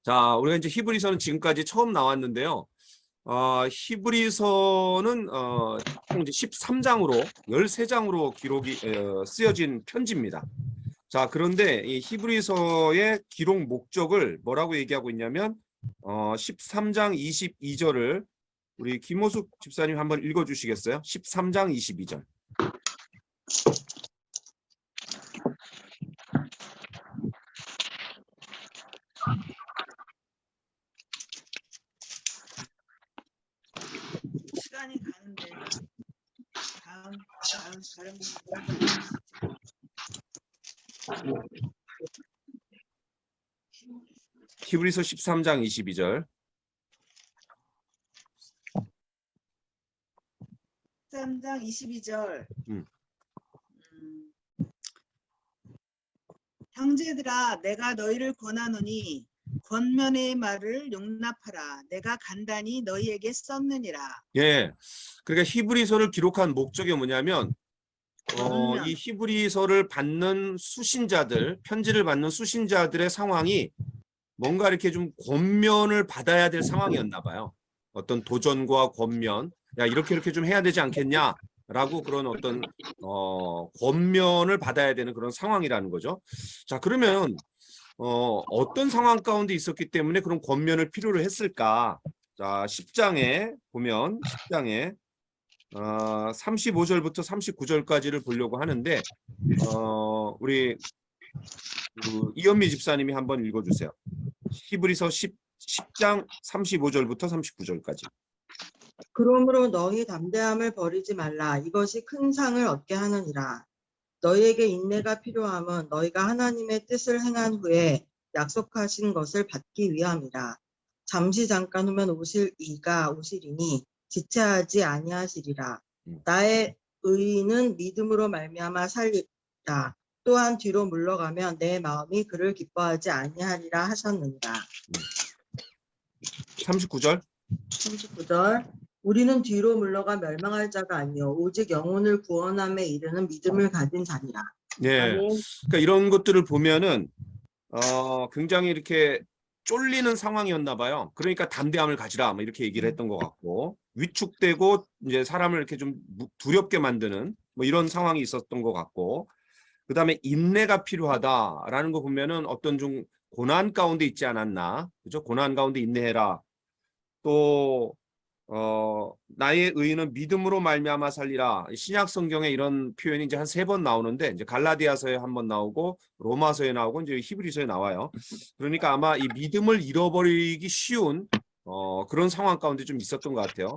자, 우리가 이제 히브리서는 지금까지 처음 나왔는데요. 히브리서는 총 이제 13장으로 13장으로 기록이 쓰여진 편지입니다. 자, 그런데 이 히브리서의 기록 목적을 뭐라고 얘기하고 있냐면 13장 22절을 우리 김호숙 집사님 한번 읽어 주시겠어요? 13장 22절. 시간이 가는데 다른 히브리서 13장 22절. 13장 22절. 형제들아, 내가 너희를 권하노니 권면의 말을 용납하라. 내가 간단히 너희에게 썼느니라. 예, 그러니까 히브리서를 기록한 목적이 뭐냐면 이 히브리서를 받는 수신자들, 편지를 받는 수신자들의 상황이 뭔가 이렇게 좀 권면을 받아야 될 상황이었나 봐요. 어떤 도전과 권면, 야 이렇게 좀 해야 되지 않겠냐라고 그런 어떤 권면을 받아야 되는 그런 상황이라는 거죠. 자, 그러면 어떤 상황 가운데 있었기 때문에 그런 권면을 필요로 했을까? 자, 10장에 보면 10장에 35절부터 39절까지를 보려고 하는데 우리 이현미 집사님이 한번 읽어주세요. 히브리서 10장 35절부터 39절까지. 그러므로 너희 담대함을 버리지 말라. 이것이 큰 상을 얻게 하느니라. 너희에게 인내가 필요함은 너희가 하나님의 뜻을 행한 후에 약속하신 것을 받기 위함이라. 잠시 잠깐 후면 오실 이가 오시리니 지체하지 아니하시리라. 나의 의인은 믿음으로 말미암아 살리라. 또한 뒤로 물러가면 내 마음이 그를 기뻐하지 아니하리라 하셨느니라. 39절. 39절. 우리는 뒤로 물러가 멸망할 자가 아니요 오직 영혼을 구원함에 이르는 믿음을 가진 자니라. 네. 아멘. 그러니까 이런 것들을 보면은 굉장히 이렇게 쫄리는 상황이었나 봐요. 그러니까 담대함을 가지라 뭐 이렇게 얘기를 했던 것 같고, 위축되고 이제 사람을 이렇게 좀 두렵게 만드는 뭐 이런 상황이 있었던 것 같고, 그다음에 인내가 필요하다라는 거 보면은 어떤 좀 고난 가운데 있지 않았나, 그죠? 고난 가운데 인내해라. 또 나의 의인은 믿음으로 말미암아 살리라. 신약 성경에 이런 표현이 이제 한 3번 나오는데, 이제 갈라디아서에 한 번 나오고 로마서에 나오고 이제 히브리서에 나와요. 그러니까 아마 이 믿음을 잃어버리기 쉬운 그런 상황 가운데 좀 있었던 것 같아요.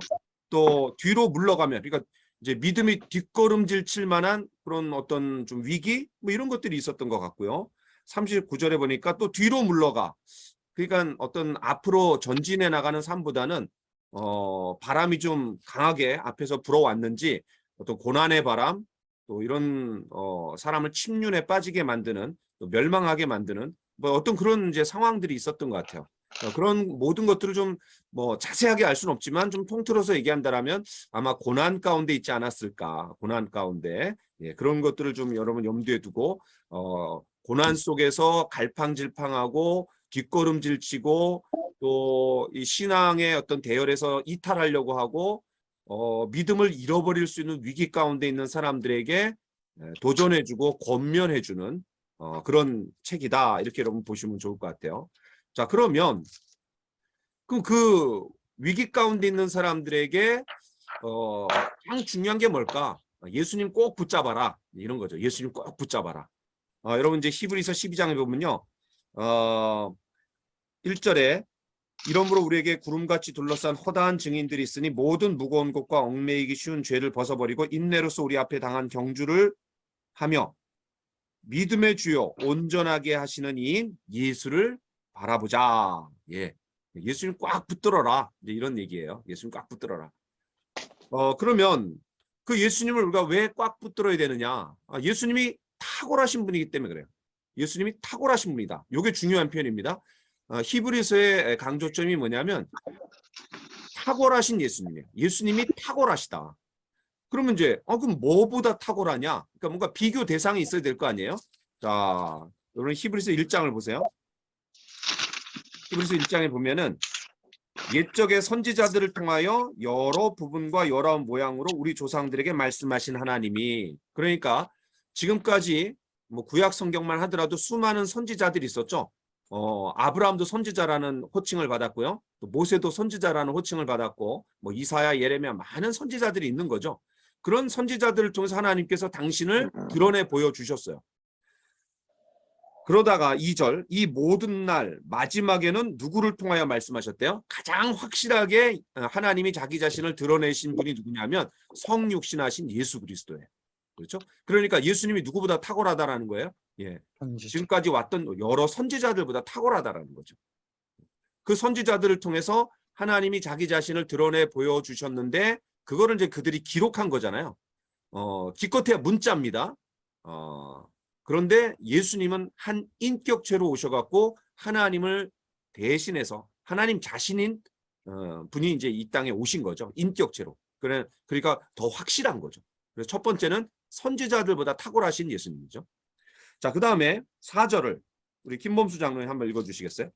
또 뒤로 물러가면, 그러니까 이제 믿음이 뒷걸음질 칠 만한 그런 어떤 좀 위기 뭐 이런 것들이 있었던 것 같고요. 39절에 보니까 또 뒤로 물러가. 그러니까 어떤 앞으로 전진해 나가는 삶보다는 바람이 좀 강하게 앞에서 불어왔는지 어떤 고난의 바람, 또 이런 사람을 침륜에 빠지게 만드는, 또 멸망하게 만드는 뭐 어떤 그런 이제 상황들이 있었던 것 같아요. 그런 모든 것들을 좀 뭐 자세하게 알 수는 없지만 좀 통틀어서 얘기한다라면 아마 고난 가운데 있지 않았을까. 고난 가운데, 예, 그런 것들을 좀 여러분 염두에 두고 고난 속에서 갈팡질팡하고 뒷걸음질치고 또 이 신앙의 어떤 대열에서 이탈하려고 하고 믿음을 잃어버릴 수 있는 위기 가운데 있는 사람들에게 도전해주고 권면해주는 그런 책이다. 이렇게 여러분 보시면 좋을 것 같아요. 자, 그러면 그 위기 가운데 있는 사람들에게 가장 중요한 게 뭘까? 예수님 꼭 붙잡아라. 이런 거죠. 예수님 꼭 붙잡아라. 여러분 이제 히브리서 12장에 보면요. 1절에 이러므로 우리에게 구름같이 둘러싼 허다한 증인들이 있으니 모든 무거운 것과 얽매이기 쉬운 죄를 벗어버리고 인내로서 우리 앞에 당한 경주를 하며 믿음의 주요 온전하게 하시는 이인 예수를 바라보자. 예, 예수님 꽉 붙들어라. 이제 이런 얘기예요. 예수님 꽉 붙들어라. 그러면 그 예수님을 우리가 왜 꽉 붙들어야 되느냐? 예수님이 탁월하신 분이기 때문에 그래요. 예수님이 탁월하신 분이다. 이게 중요한 표현입니다. 히브리서의 강조점이 뭐냐면 탁월하신 예수님이에요. 예수님이 탁월하시다. 그러면 이제 그럼 뭐보다 탁월하냐? 그러니까 뭔가 비교 대상이 있어야 될 거 아니에요? 자, 여러분 히브리서 1장을 보세요. 히브리서 1장에 보면은 옛적의 선지자들을 통하여 여러 부분과 여러 모양으로 우리 조상들에게 말씀하신 하나님이, 그러니까 지금까지 뭐 구약 성경만 하더라도 수많은 선지자들이 있었죠. 아브라함도 선지자라는 호칭을 받았고요. 또 모세도 선지자라는 호칭을 받았고, 뭐 이사야, 예레미야 많은 선지자들이 있는 거죠. 그런 선지자들을 통해서 하나님께서 당신을 드러내 보여주셨어요. 그러다가 2절, 이 모든 날 마지막에는 누구를 통하여 말씀하셨대요? 가장 확실하게 하나님이 자기 자신을 드러내신 분이 누구냐면 성육신하신 예수 그리스도예요. 그렇죠? 그러니까 예수님이 누구보다 탁월하다라는 거예요. 예. 지금까지 왔던 여러 선지자들보다 탁월하다라는 거죠. 그 선지자들을 통해서 하나님이 자기 자신을 드러내 보여주셨는데 그거를 이제 그들이 기록한 거잖아요. 기껏해야 문자입니다. 그런데 예수님은 한 인격체로 오셔갖고 하나님을 대신해서 하나님 자신인 분이 이제 이 땅에 오신 거죠. 인격체로. 그러니까 더 확실한 거죠. 그래서 첫 번째는 선지자들보다 탁월하신 예수님이죠. 자, 그 다음에 4절을 우리 김범수 장로님 한번 읽어주시겠어요?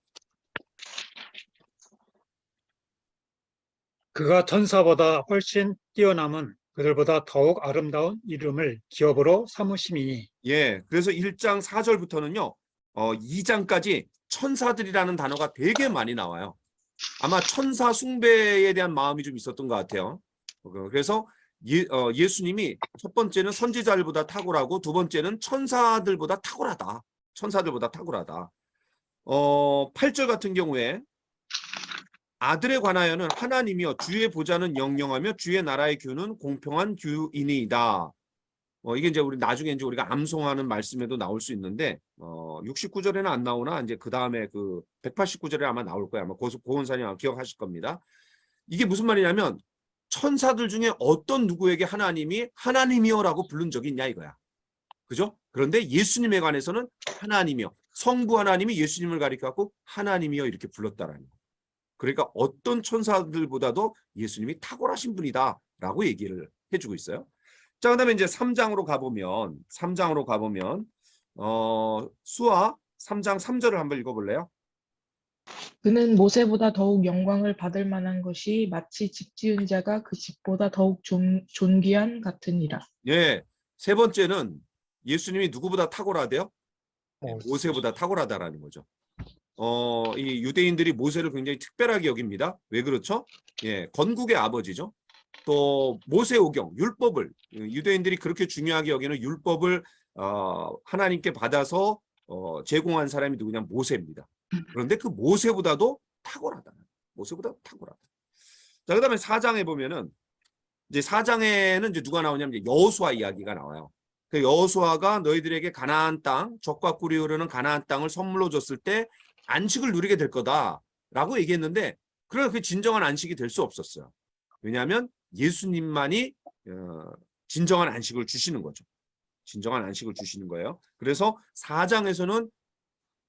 그가 천사보다 훨씬 뛰어남은 그들보다 더욱 아름다운 이름을 기업으로 삼으심이니. 예, 그래서 1장 4절부터는요, 2장까지 천사들이라는 단어가 되게 많이 나와요. 아마 천사 숭배에 대한 마음이 좀 있었던 것 같아요. 그래서 예수님이 첫 번째는 선지자들보다 탁월하고 두 번째는 천사들보다 탁월하다. 천사들보다 탁월하다. 8절 같은 경우에 아들에 관하여는 하나님이여 주의 보좌는 영영하며 주의 나라의 규는 공평한 규이니이다. 이게 이제 우리 나중에 이제 우리가 암송하는 말씀에도 나올 수 있는데 69절에는 안 나오나 이제 그 다음에 그 189절에 아마 나올 거야. 아마 고은사님 아마 기억하실 겁니다. 이게 무슨 말이냐면 천사들 중에 어떤 누구에게 하나님이 하나님이여라고 부른 적이 있냐 이거야. 그죠? 그런데 예수님에 관해서는 하나님이여, 성부 하나님이 예수님을 가리켜갖고 하나님이여 이렇게 불렀다라는 거. 그러니까 어떤 천사들보다도 예수님이 탁월하신 분이다라고 얘기를 해주고 있어요. 자, 그다음에 이제 3장으로 가보면 수아 3장 3절을 한번 읽어볼래요? 그는 모세보다 더욱 영광을 받을 만한 것이 마치 집 지은 자가 그 집보다 더욱 존귀한 같으니라. 예, 세 번째는 예수님이 누구보다 탁월하대요? 모세보다 탁월하다라는 거죠. 이 유대인들이 모세를 굉장히 특별하게 여깁니다. 왜 그렇죠? 예, 건국의 아버지죠. 또 모세오경, 율법을 유대인들이 그렇게 중요하게 여기는 율법을 하나님께 받아서 제공한 사람이 누구냐? 모세입니다. 그런데 그 모세보다도 탁월하다. 모세보다 탁월하다. 자, 그다음에 4장에 보면은 이제 4장에는 이제 누가 나오냐면 이제 여호수아 이야기가 나와요. 그 여호수아가 너희들에게 가나안 땅, 젖과 꿀이 흐르는 가나안 땅을 선물로 줬을 때 안식을 누리게 될 거다라고 얘기했는데, 그러나 그 진정한 안식이 될 수 없었어요. 왜냐하면 예수님만이 진정한 안식을 주시는 거죠. 진정한 안식을 주시는 거예요. 그래서 4장에서는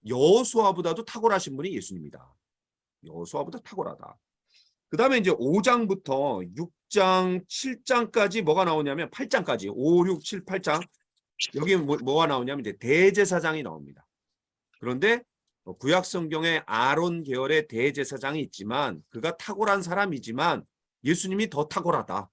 여호수아보다도 탁월하신 분이 예수님이다. 여호수아보다 탁월하다. 그 다음에 이제 5장부터 6장, 7장까지 뭐가 나오냐면 8장까지 5, 6, 7, 8장 여기 뭐가 나오냐면 이제 대제사장이 나옵니다. 그런데 구약 성경에 아론 계열의 대제사장이 있지만 그가 탁월한 사람이지만 예수님이 더 탁월하다.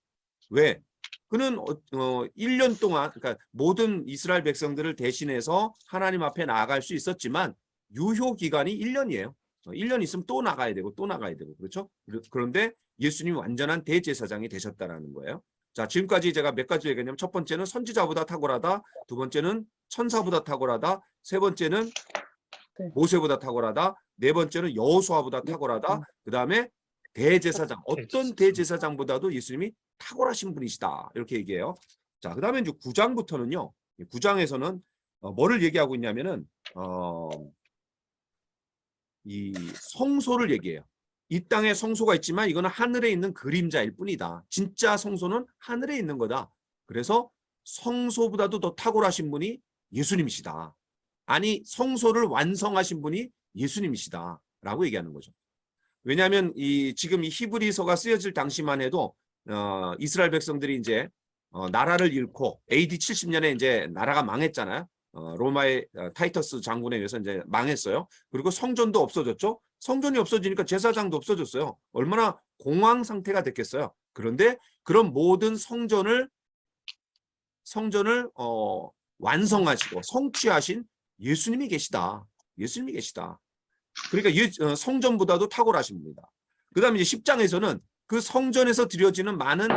왜? 그는 1년 동안 그러니까 모든 이스라엘 백성들을 대신해서 하나님 앞에 나아갈 수 있었지만 유효 기간이 1년이에요. 1년 있으면 또 나가야 되고 또 나가야 되고 그렇죠? 그런데 예수님이 완전한 대제사장이 되셨다라는 거예요. 자, 지금까지 제가 몇 가지 얘기했냐면 첫 번째는 선지자보다 탁월하다, 두 번째는 천사보다 탁월하다, 세 번째는 모세보다 탁월하다, 네 번째는 여호수아보다 탁월하다, 그 다음에 대제사장, 어떤 대제사장보다도 예수님이 탁월하신 분이시다 이렇게 얘기해요. 자, 그 다음에 이제 9장부터는요. 9장에서는 뭐를 얘기하고 있냐면은 이 성소를 얘기해요. 이 땅에 성소가 있지만 이거는 하늘에 있는 그림자일 뿐이다. 진짜 성소는 하늘에 있는 거다. 그래서 성소보다도 더 탁월하신 분이 예수님이시다. 아니, 성소를 완성하신 분이 예수님이시다 라고 얘기하는 거죠. 왜냐하면 지금 이 히브리서가 쓰여질 당시만 해도 이스라엘 백성들이 이제 나라를 잃고 AD 70년에 이제 나라가 망했잖아요. 로마의 타이터스 장군에 의해서 이제 망했어요. 그리고 성전도 없어졌죠. 성전이 없어지니까 제사장도 없어졌어요. 얼마나 공황 상태가 됐겠어요. 그런데 그런 모든 성전을 완성하시고 성취하신 예수님이 계시다. 예수님이 계시다. 그러니까 성전보다도 탁월하신 분이다. 그 다음에 이제 10장에서는 그 성전에서 드려지는 많은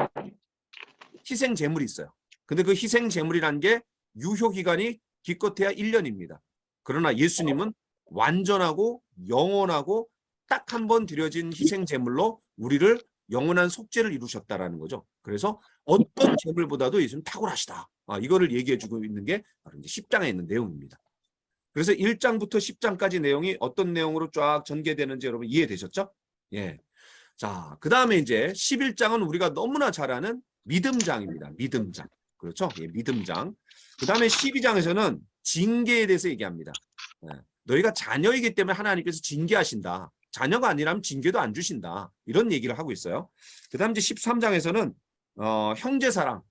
희생 제물이 있어요. 근데 그 희생 제물이라는 게 유효 기간이 기껏해야 1년입니다. 그러나 예수님은 완전하고 영원하고 딱 한 번 드려진 희생 제물로 우리를 영원한 속죄를 이루셨다라는 거죠. 그래서 어떤 제물보다도 예수님 탁월하시다. 이거를 얘기해 주고 있는 게 바로 이제 10장에 있는 내용입니다. 그래서 1장부터 10장까지 내용이 어떤 내용으로 쫙 전개되는지 여러분 이해되셨죠? 예. 자, 그 다음에 이제 11장은 우리가 너무나 잘 아는 믿음장입니다. 믿음장. 그렇죠? 예, 믿음장. 그 다음에 12장에서는 징계에 대해서 얘기합니다. 예, 너희가 자녀이기 때문에 하나님께서 징계하신다. 자녀가 아니라면 징계도 안 주신다. 이런 얘기를 하고 있어요. 그 다음 이제 13장에서는 형제 사랑,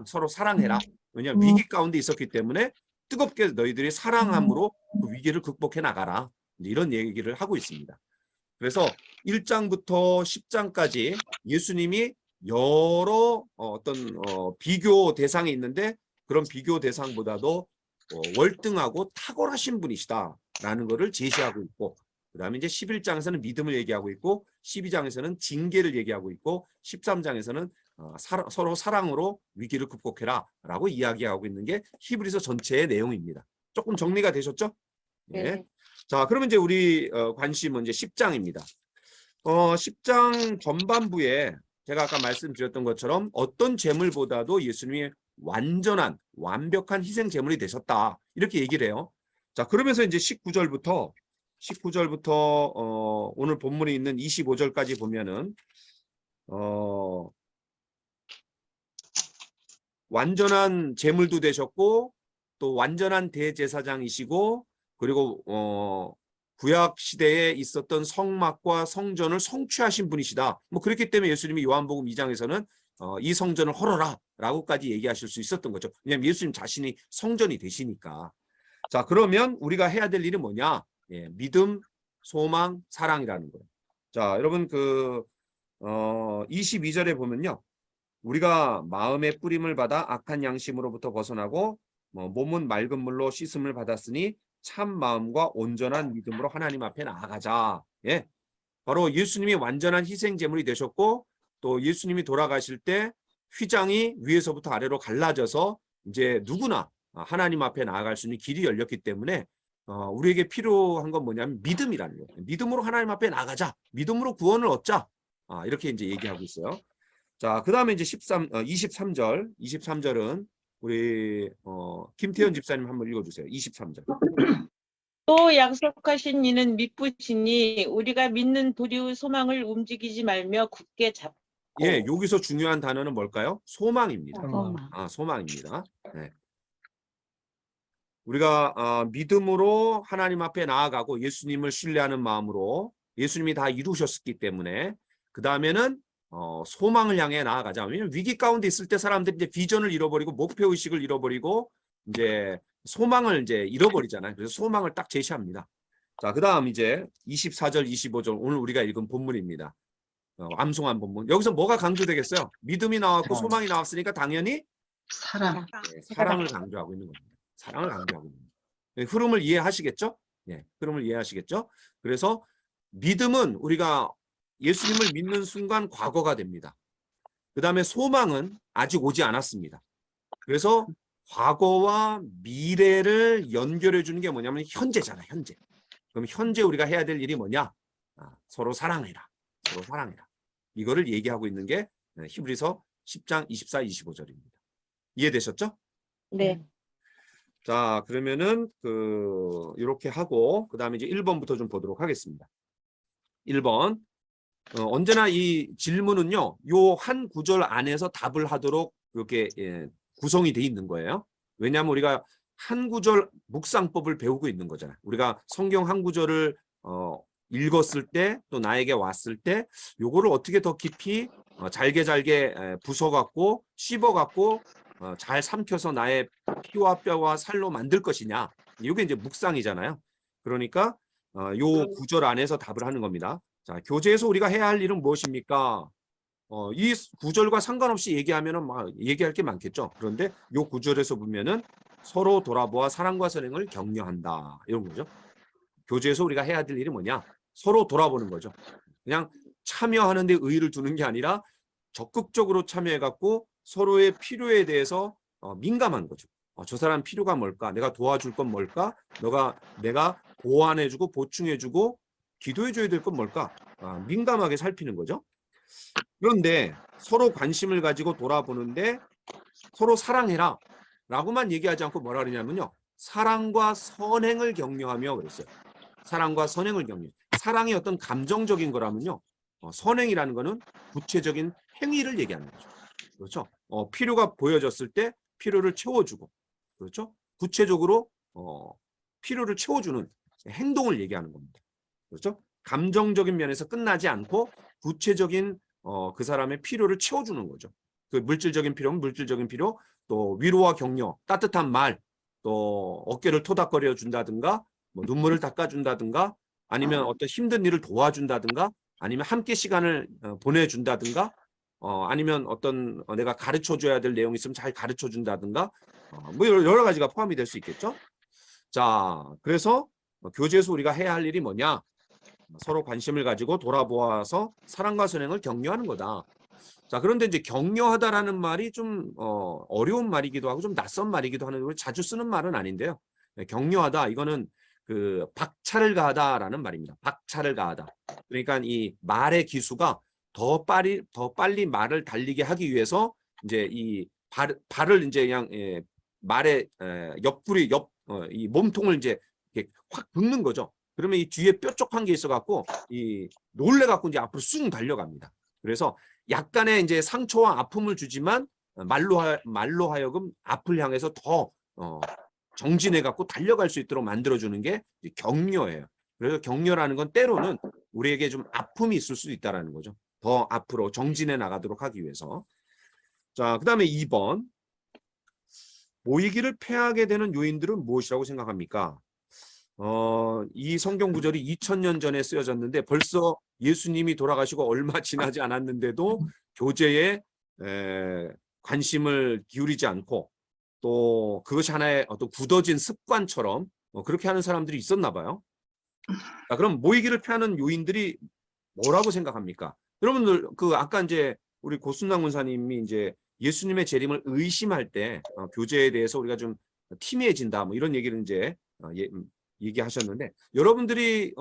서로 사랑해라. 왜냐하면 위기 가운데 있었기 때문에 뜨겁게 너희들이 사랑함으로 그 위기를 극복해 나가라. 이런 얘기를 하고 있습니다. 그래서 1장부터 10장까지 예수님이 여러 비교 대상이 있는데 그런 비교 대상보다도 월등하고 탁월하신 분이시다라는 것을 제시하고 있고, 그 다음에 이제 11장에서는 믿음을 얘기하고 있고, 12장에서는 징계를 얘기하고 있고, 13장에서는 서로 사랑으로 위기를 극복해라 라고 이야기하고 있는 게 히브리서 전체의 내용입니다. 조금 정리가 되셨죠? 예. 네. 자, 그러면 이제 우리 관심은 이제 10장입니다. 10장 전반부에 제가 아까 말씀드렸던 것처럼 어떤 제물보다도 예수님이 완전한 완벽한 희생 제물이 되셨다. 이렇게 얘기를 해요. 자, 그러면서 이제 19절부터 오늘 본문에 있는 25절까지 보면은 완전한 제물도 되셨고 또 완전한 대제사장이시고 그리고 구약 시대에 있었던 성막과 성전을 성취하신 분이시다. 뭐 그렇기 때문에 예수님이 요한복음 2장에서는 이 성전을 헐어라 라고까지 얘기하실 수 있었던 거죠. 왜냐하면 예수님 자신이 성전이 되시니까. 자, 그러면 우리가 해야 될 일이 뭐냐? 예, 믿음, 소망, 사랑이라는 거예요. 자, 여러분 22절에 보면요. 우리가 마음의 뿌림을 받아 악한 양심으로부터 벗어나고 몸은 맑은 물로 씻음을 받았으니 참 마음과 온전한 믿음으로 하나님 앞에 나아가자. 예, 바로 예수님이 완전한 희생 제물이 되셨고 또 예수님이 돌아가실 때 휘장이 위에서부터 아래로 갈라져서 이제 누구나 하나님 앞에 나아갈 수 있는 길이 열렸기 때문에 우리에게 필요한 건 뭐냐면 믿음이라는 거예요. 믿음으로 하나님 앞에 나가자. 믿음으로 구원을 얻자. 이렇게 이제 얘기하고 있어요. 자, 그 다음에 이제 23절은 우리 김태현 집사님 한번 읽어주세요. 23절. 또 약속하신 이는 믿으시니 우리가 믿는 도리의 소망을 움직이지 말며 굳게 잡고. 예, 여기서 중요한 단어는 뭘까요? 소망입니다. 소망. 소망입니다. 네. 우리가 믿음으로 하나님 앞에 나아가고 예수님을 신뢰하는 마음으로 예수님이 다 이루셨기 때문에 그 다음에는 소망을 향해 나아가자. 왜냐하면 위기 가운데 있을 때 사람들이 이제 비전을 잃어버리고 목표 의식을 잃어버리고 이제 소망을 이제 잃어버리잖아요. 그래서 소망을 딱 제시합니다. 자, 그 다음 이제 24절, 25절 오늘 우리가 읽은 본문입니다. 암송한 본문. 여기서 뭐가 강조되겠어요? 믿음이 나왔고 소망이 나왔으니까 당연히 사랑. 사랑을 강조하고 있는 겁니다. 사랑을 강조하고 있는 겁니다. 흐름을 이해하시겠죠? 예, 흐름을 이해하시겠죠? 그래서 믿음은 우리가 예수님을 믿는 순간 과거가 됩니다. 그 다음에 소망은 아직 오지 않았습니다. 그래서 과거와 미래를 연결해 주는 게 뭐냐면 현재잖아요. 현재. 그럼 현재 우리가 해야 될 일이 뭐냐? 서로 사랑해라. 서로 사랑해라. 이거를 얘기하고 있는 게 히브리서 10장 24, 25절입니다. 이해되셨죠? 네. 자, 그러면은 이렇게 하고 그 다음에 이제 1번부터 좀 보도록 하겠습니다. 1번. 언제나 이 질문은요, 요 한 구절 안에서 답을 하도록 이렇게 구성이 돼 있는 거예요. 왜냐하면 우리가 한 구절 묵상법을 배우고 있는 거잖아요. 우리가 성경 한 구절을 읽었을 때 또 나에게 왔을 때 요거를 어떻게 더 깊이 잘게 부숴갖고 씹어갖고 잘 삼켜서 나의 피와 뼈와 살로 만들 것이냐. 이게 이제 묵상이잖아요. 그러니까 요 구절 안에서 답을 하는 겁니다. 자, 교제에서 우리가 해야 할 일은 무엇입니까? 이 구절과 상관없이 얘기하면은 막 얘기할 게 많겠죠. 그런데 요 구절에서 보면은 서로 돌아보아 사랑과 선행을 격려한다. 이런 거죠. 교제에서 우리가 해야 될 일이 뭐냐? 서로 돌아보는 거죠. 그냥 참여하는 데 의의를 두는 게 아니라 적극적으로 참여해갖고 서로의 필요에 대해서 민감한 거죠. 저 사람 필요가 뭘까? 내가 도와줄 건 뭘까? 내가 보완해주고 보충해주고 기도해줘야 될 건 뭘까? 민감하게 살피는 거죠. 그런데 서로 관심을 가지고 돌아보는데 서로 사랑해라 라고만 얘기하지 않고 뭐라 그러냐면요. 사랑과 선행을 격려하며 그랬어요. 사랑과 선행을 격려. 사랑이 어떤 감정적인 거라면요. 선행이라는 거는 구체적인 행위를 얘기하는 거죠. 그렇죠? 필요가 보여졌을 때 필요를 채워주고, 그렇죠? 구체적으로 필요를 채워주는 행동을 얘기하는 겁니다. 그렇죠? 감정적인 면에서 끝나지 않고 구체적인 그 사람의 필요를 채워주는 거죠. 그 물질적인 필요는 물질적인 필요, 또 위로와 격려, 따뜻한 말, 또 어깨를 토닥거려 준다든가, 뭐 눈물을 닦아준다든가, 아니면 어떤 힘든 일을 도와준다든가, 아니면 함께 시간을 보내준다든가, 아니면 어떤 내가 가르쳐줘야 될 내용이 있으면 잘 가르쳐준다든가, 뭐 여러 가지가 포함이 될 수 있겠죠. 자, 그래서 교제에서 우리가 해야 할 일이 뭐냐? 서로 관심을 가지고 돌아보아서 사랑과 선행을 격려하는 거다. 자, 그런데 이제 격려하다라는 말이 좀 어려운 말이기도 하고 좀 낯선 말이기도 하는, 우리 자주 쓰는 말은 아닌데요. 격려하다, 이거는 그 박차를 가하다라는 말입니다. 박차를 가하다. 그러니까 이 말의 기수가 더 빨리 말을 달리게 하기 위해서 이제 이 발을 이제 그냥 말의 옆구리 이 몸통을 이제 이렇게 확 긁는 거죠. 그러면 이 뒤에 뾰족한 게 있어갖고 이 놀래갖고 이제 앞으로 쑥 달려갑니다. 그래서 약간의 이제 상처와 아픔을 주지만 말로 하여금 앞을 향해서 더 정진해갖고 달려갈 수 있도록 만들어주는 게 격려예요. 그래서 격려라는 건 때로는 우리에게 좀 아픔이 있을 수도 있다는 거죠. 더 앞으로 정진해 나가도록 하기 위해서. 자, 그 다음에 2번. 모이기를 패하게 되는 요인들은 무엇이라고 생각합니까? 이 성경 구절이 2000년 전에 쓰여졌는데 벌써 예수님이 돌아가시고 얼마 지나지 않았는데도 교제에 관심을 기울이지 않고 또 그것이 하나의 어떤 굳어진 습관처럼 그렇게 하는 사람들이 있었나 봐요. 자, 그럼 모이기를 패하는 요인들이 뭐라고 생각합니까? 여러분들 그 아까 이제 우리 고순남 군사님이 이제 예수님의 재림을 의심할 때 교제에 대해서 우리가 좀 희미해진다 뭐 이런 얘기를 이제 얘기하셨는데 여러분들이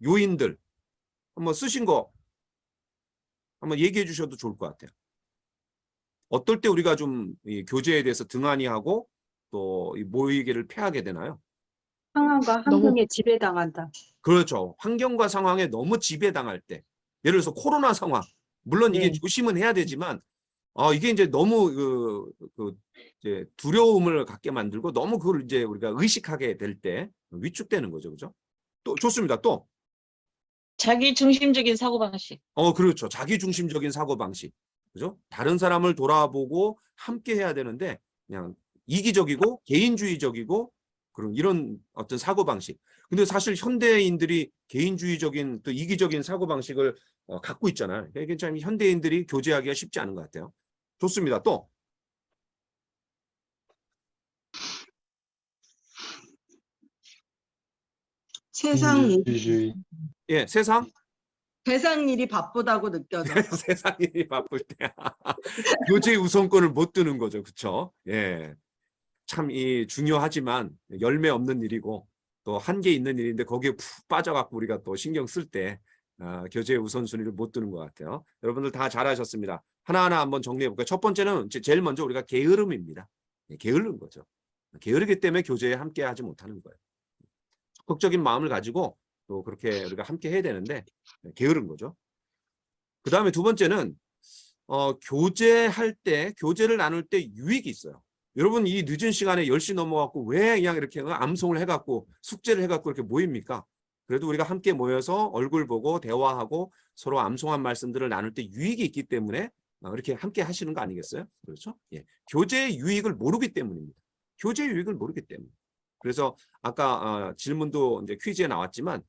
요인들 한번 쓰신 거 한번 얘기해 주셔도 좋을 것 같아요. 어떨 때 우리가 좀 이 교제에 대해서 등한히 하고 또 이 모이기를 패하게 되나요? 상황과 환경에 지배당한다. 그렇죠. 환경과 상황에 너무 지배당할 때. 예를 들어서 코로나 상황. 물론 이게 네. 조심은 해야 되지만 이게 이제 너무 이제 두려움을 갖게 만들고 너무 그걸 이제 우리가 의식하게 될 때 위축되는 거죠. 그죠? 또 좋습니다. 또 자기 중심적인 사고방식. 그렇죠. 자기중심적인 사고방식. 그죠? 다른 사람을 돌아보고 함께 해야 되는데 그냥 이기적이고 개인주의적이고 그런 이런 어떤 사고방식. 근데 사실 현대인들이 개인주의적인 또 이기적인 사고방식을 갖고 있잖아요. 그러니까 참 현대인들이 교제하기가 쉽지 않은 것 같아요. 좋습니다. 또 세상 일, 예, 세상 일이 바쁘다고 느껴져. 세상 일이 바쁠 때 교제 우선권을 못 두는 거죠. 그렇죠? 예. 참 이 중요하지만 열매 없는 일이고 또 한계 있는 일인데 거기에 푹 빠져갖고 우리가 또 신경 쓸 때 교제의 우선순위를 못 두는 것 같아요. 여러분들 다 잘하셨습니다. 하나하나 한번 정리해 볼까요? 첫 번째는 제일 먼저 우리가 게으름입니다. 게으른 거죠. 게으르기 때문에 교제에 함께 하지 못하는 거예요. 적극적인 마음을 가지고 또 그렇게 우리가 함께 해야 되는데 게으른 거죠. 그 다음에 두 번째는 교제할 때, 교제를 나눌 때 유익이 있어요. 여러분 이 늦은 시간에 10시 넘어갖고 왜 그냥 이렇게 암송을 해갖고 숙제를 해갖고 이렇게 모입니까? 그래도 우리가 함께 모여서 얼굴 보고 대화하고 서로 암송한 말씀들을 나눌 때 유익이 있기 때문에 이렇게 함께 하시는 거 아니겠어요? 그렇죠? 예. 교제의 유익을 모르기 때문입니다. 교제의 유익을 모르기 때문에. 그래서 아까 질문도 이제 퀴즈에 나왔지만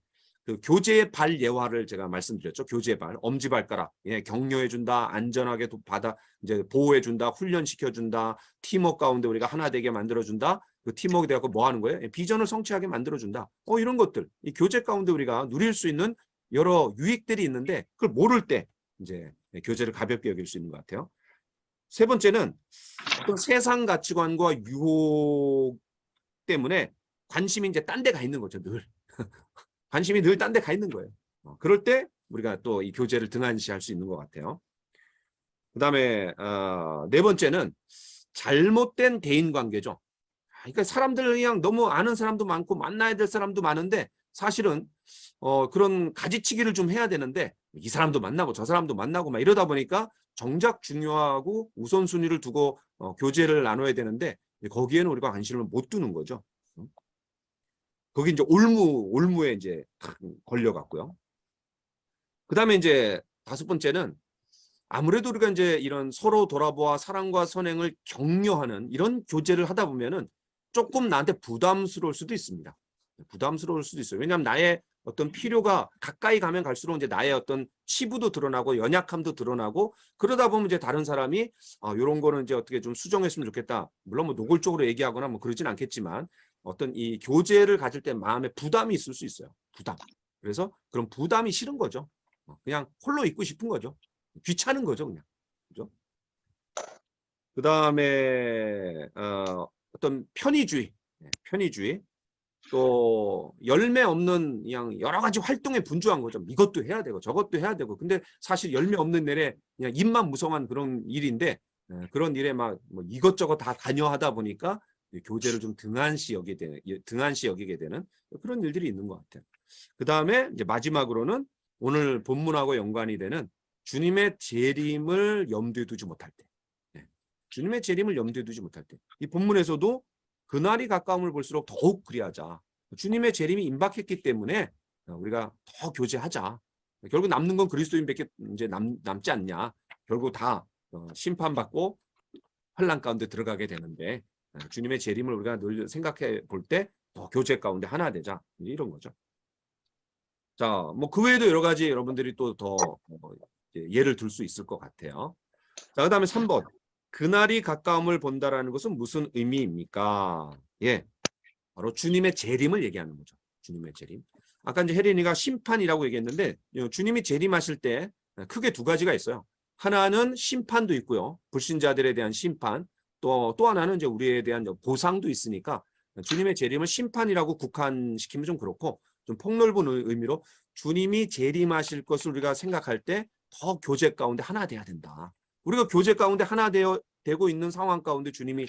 그 교제의 발 예화를 제가 말씀드렸죠. 교제의 발, 엄지발가락, 예, 격려해준다, 안전하게 받아 이제 보호해준다, 훈련시켜준다, 팀워크 가운데 우리가 하나 되게 만들어준다. 그 팀워크 돼갖고 뭐 하는 거예요? 예, 비전을 성취하게 만들어준다. 이런 것들, 이 교제 가운데 우리가 누릴 수 있는 여러 유익들이 있는데 그걸 모를 때 이제 교제를 가볍게 여길 수 있는 것 같아요. 세 번째는 어떤 세상 가치관과 유혹 때문에 관심이 이제 딴 데 가 있는 거죠, 늘. 관심이 늘 딴 데 가 있는 거예요. 그럴 때 우리가 또 이 교제를 등한시할 수 있는 것 같아요. 그다음에 네 번째는 잘못된 대인관계죠. 그러니까 사람들 그냥 너무 아는 사람도 많고 만나야 될 사람도 많은데 사실은 그런 가지치기를 좀 해야 되는데 이 사람도 만나고 저 사람도 만나고 막 이러다 보니까 정작 중요하고 우선순위를 두고 교제를 나눠야 되는데 거기에는 우리가 관심을 못 두는 거죠. 거기 이제 올무에 이제 걸려갔고요. 그다음에 이제 다섯 번째는 아무래도 우리가 이제 이런 서로 돌아보아 사랑과 선행을 격려하는 이런 교제를 하다 보면은 조금 나한테 부담스러울 수도 있습니다. 부담스러울 수도 있어요. 왜냐하면 나의 어떤 필요가 가까이 가면 갈수록 이제 나의 어떤 치부도 드러나고 연약함도 드러나고 그러다 보면 이제 다른 사람이 이런 거는 이제 어떻게 좀 수정했으면 좋겠다. 물론 뭐 노골적으로 얘기하거나 뭐 그러진 않겠지만 어떤 이 교제를 가질 때 마음에 부담이 있을 수 있어요. 부담. 그래서 그런 부담이 싫은 거죠. 그냥 홀로 있고 싶은 거죠. 귀찮은 거죠, 그냥. 그죠? 그 다음에 어떤 편의주의, 편의주의. 또 열매 없는 그냥 여러 가지 활동에 분주한 거죠. 이것도 해야 되고 저것도 해야 되고. 근데 사실 열매 없는 일에 그냥 입만 무성한 그런 일인데 그런 일에 막 뭐 이것저것 다 관여하다 보니까 교제를 좀 등한시 여기게 되는 그런 일들이 있는 것 같아요. 그 다음에 이제 마지막으로는 오늘 본문하고 연관이 되는 주님의 재림을 염두에 두지 못할 때. 주님의 재림을 염두에 두지 못할 때. 이 본문에서도 그날이 가까움을 볼수록 더욱 그리하자. 주님의 재림이 임박했기 때문에 우리가 더 교제하자. 결국 남는 건 그리스도인밖에 이제 남지 않냐. 결국 다 심판받고 환난 가운데 들어가게 되는데 주님의 재림을 우리가 늘 생각해 볼 때 더 교제 가운데 하나 되자. 이런 거죠. 자, 뭐 그 외에도 여러 가지 여러분들이 또 더 예를 들 수 있을 것 같아요. 자, 그다음에 3번. 그날이 가까움을 본다라는 것은 무슨 의미입니까? 예, 바로 주님의 재림을 얘기하는 거죠. 주님의 재림. 아까 이제 혜린이가 심판이라고 얘기했는데 주님이 재림하실 때 크게 두 가지가 있어요. 하나는 심판도 있고요. 불신자들에 대한 심판. 또 하나는 이제 우리에 대한 보상도 있으니까 주님의 재림을 심판이라고 국한시키면 좀 그렇고 좀 폭넓은 의미로 주님이 재림하실 것을 우리가 생각할 때 더 교제 가운데 하나 돼야 된다. 우리가 교제 가운데 하나 되고 있는 상황 가운데 주님이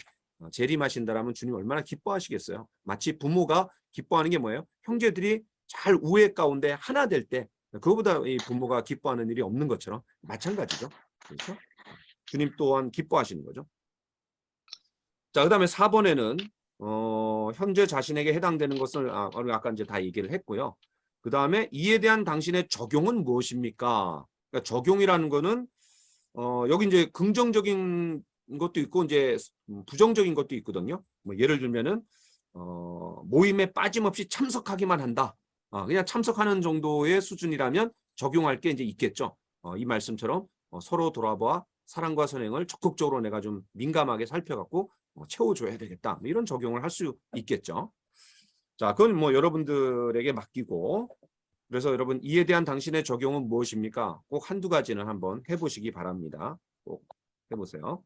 재림하신다라면 주님 얼마나 기뻐하시겠어요. 마치 부모가 기뻐하는 게 뭐예요? 형제들이 잘 우애 가운데 하나 될 때 그거보다 이 부모가 기뻐하는 일이 없는 것처럼 마찬가지죠. 그렇죠? 주님 또한 기뻐하시는 거죠. 자, 그다음에 4번에는 현재 자신에게 해당되는 것을 아까 이제 다 얘기를 했고요. 그다음에 이에 대한 당신의 적용은 무엇입니까? 그러니까 적용이라는 거는 여기 이제 긍정적인 것도 있고 이제 부정적인 것도 있거든요. 뭐 예를 들면은 모임에 빠짐없이 참석하기만 한다. 그냥 참석하는 정도의 수준이라면 적용할 게 이제 있겠죠. 이 말씀처럼 서로 돌아봐 사랑과 선행을 적극적으로 내가 좀 민감하게 살펴갖고 채워줘야 되겠다. 뭐 이런 적용을 할 수 있겠죠. 자, 그건 뭐 여러분들에게 맡기고. 그래서 여러분 이에 대한 당신의 적용은 무엇입니까? 꼭 한두 가지는 한번 해보시기 바랍니다. 꼭 해보세요.